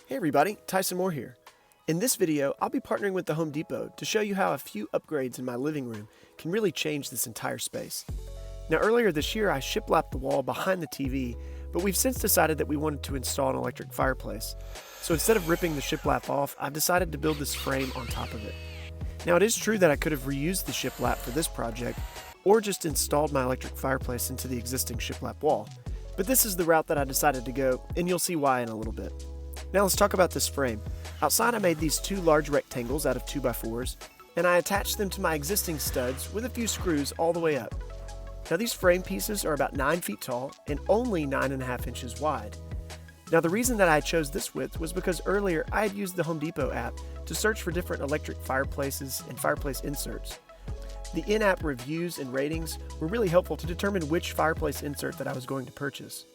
Hey everybody, Tyson here. In this video, I'll be partnering with the Home Depot to show you how a few upgrades in my living room can really change this entire space. Now earlier this year, I shiplapped the wall behind the TV, but we've since decided that we wanted to install an electric fireplace. So instead of ripping the shiplap off, I've decided to build this frame on top of it. Now it is true that I could have reused the shiplap for this project, or just installed my electric fireplace into the existing shiplap wall. But this is the route that I decided to go, and you'll see why in a little bit. Now let's talk about this frame. Outside I made these two large rectangles out of 2x4s, and I attached them to my existing studs with a few screws all the way up. Now these frame pieces are about 9 feet tall and only 9.5 inches wide. Now the reason that I chose this width was because earlier I had used the Home Depot app to search for different electric fireplaces and fireplace inserts. The in-app reviews and ratings were really helpful to determine which fireplace insert that I was going to purchase.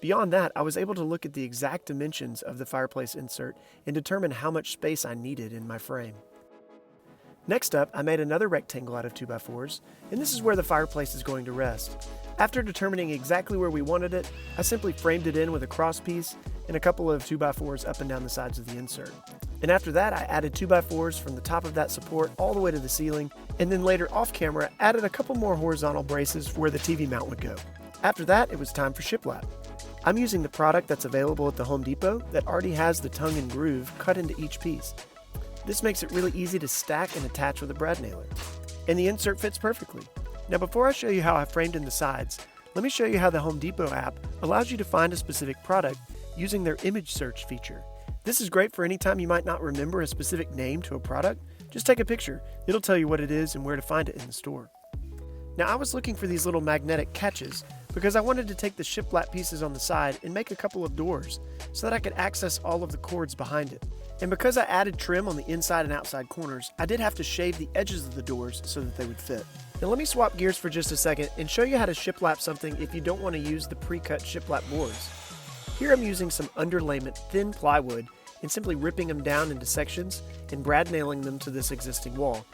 Beyond that, I was able to look at the exact dimensions of the fireplace insert and determine how much space I needed in my frame. Next up, I made another rectangle out of 2x4s, and this is where the fireplace is going to rest. After determining exactly where we wanted it, I simply framed it in with a crosspiece and a couple of 2x4s up and down the sides of the insert. And after that, I added 2x4s from the top of that support all the way to the ceiling, and then later off camera, added a couple more horizontal braces where the TV mount would go. After that, it was time for shiplap. I'm using the product that's available at the Home Depot that already has the tongue and groove cut into each piece. This makes it really easy to stack and attach with a brad nailer. And the insert fits perfectly. Now before I show you how I framed in the sides, let me show you how the Home Depot app allows you to find a specific product using their image search feature. This is great for any time you might not remember a specific name to a product. Just take a picture. It'll tell you what it is and where to find it in the store. Now I was looking for these little magnetic catches because I wanted to take the shiplap pieces on the side and make a couple of doors so that I could access all of the cords behind it. And because I added trim on the inside and outside corners, I did have to shave the edges of the doors so that they would fit. Now let me swap gears for just a second and show you how to shiplap something if you don't want to use the pre-cut shiplap boards. Here I'm using some underlayment thin plywood and simply ripping them down into sections and brad nailing them to this existing wall.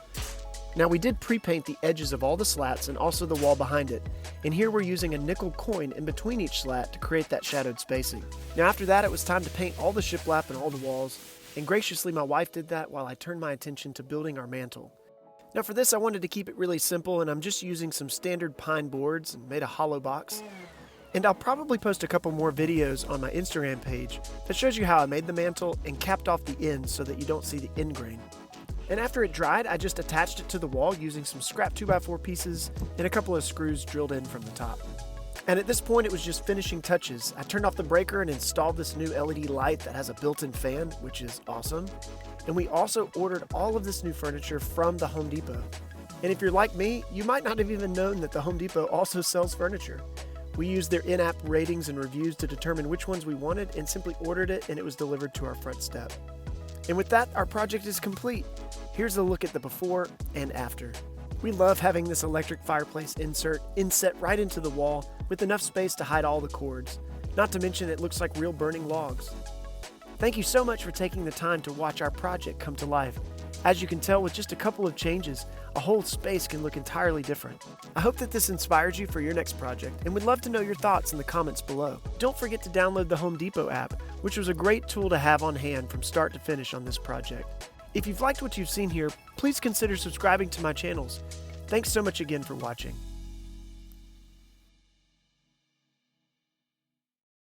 Now we did pre-paint the edges of all the slats and also the wall behind it, and here we're using a nickel coin in between each slat to create that shadowed spacing. Now after that it was time to paint all the shiplap and all the walls, and graciously my wife did that while I turned my attention to building our mantle. Now for this I wanted to keep it really simple, and I'm just using some standard pine boards and made a hollow box. And I'll probably post a couple more videos on my Instagram page that shows you how I made the mantle and capped off the ends so that you don't see the end grain. And after it dried, I just attached it to the wall using some scrap 2x4 pieces and a couple of screws drilled in from the top. And at this point, it was just finishing touches. I turned off the breaker and installed this new LED light that has a built-in fan, which is awesome. And we also ordered all of this new furniture from the Home Depot. And if you're like me, you might not have even known that the Home Depot also sells furniture. We used their in-app ratings and reviews to determine which ones we wanted and simply ordered it, and it was delivered to our front step. And with that, our project is complete. Here's a look at the before and after. We love having this electric fireplace insert inset right into the wall with enough space to hide all the cords. Not to mention it looks like real burning logs. Thank you so much for taking the time to watch our project come to life. As you can tell, with just a couple of changes, a whole space can look entirely different. I hope that this inspires you for your next project, and would love to know your thoughts in the comments below. Don't forget to download the Home Depot app, which was a great tool to have on hand from start to finish on this project. If you've liked what you've seen here, please consider subscribing to my channels. Thanks so much again for watching.